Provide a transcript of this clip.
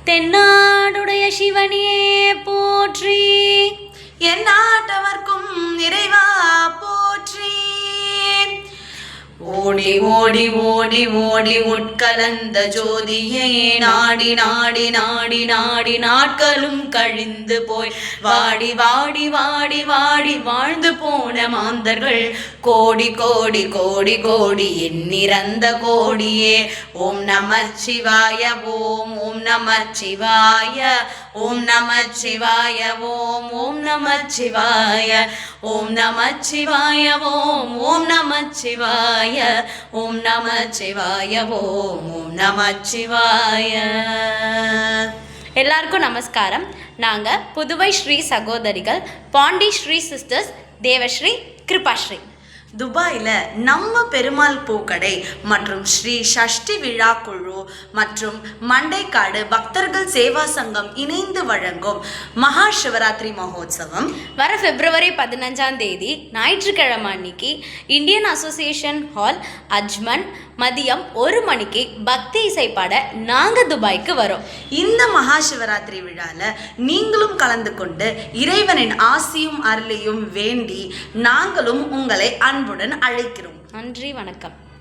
தென்னாடுடைய சிவனே போற்றி, எந்நாட்டவர்க்கும் இறைவா போற்றி. ஓடி ஓடி ஓடி ஓடி உட்கலந்த ஜோதியே நாடி நாடி நாடி நாடி நாட்களும் கழிந்து போய் வாடி வாடி வாடி வாடி வாழ்ந்து போன மாந்தர்கள் கோடி கோடி கோடி கோடி எண்ணிறந்த கோடியே. ஓம் நமச்சிவாய ஓம் ஓம் நமச்சிவாய ஓம் நமச்சிவாய ஓம் ஓம் நமச்சிவாய ஓம் நமச்சிவாய ஓம் ஓம் நமச்சிவாய ஓம் நமச்சிவாய ஓம் ஓம் நமச்சிவாய. எல்லாருக்கும் நமஸ்காரம். நாங்கள் புதுவை ஸ்ரீ சகோதரிகள், பாண்டி ஸ்ரீ சிஸ்டர்ஸ், தேவஸ்ரீ, கிருபாஸ்ரீ. துபாயில் நம்ம பெருமாள் பூக்கடை மற்றும் ஸ்ரீ சஷ்டி விழா குழு மற்றும் மண்டைக்காடு பக்தர்கள் சேவா சங்கம் இணைந்து வழங்கும் மகா சிவராத்திரி மகோத்சவம் வர பிப்ரவரி 15 ஞாயிற்றுக்கிழமை அன்னைக்கு இந்தியன் அசோசியேஷன் ஹால், அஜ்மன், மதியம் 1 மணிக்கு பக்தி இசை பாட நாங்கள் துபாய்க்கு வரோம். இந்த மகா சிவராத்திரி விழாவில் நீங்களும் கலந்து கொண்டு இறைவனின் ஆசியும் அருளையும் வேண்டி நாங்களும் உங்களை அன்புடன் அழைக்கிறோம். நன்றி, வணக்கம்.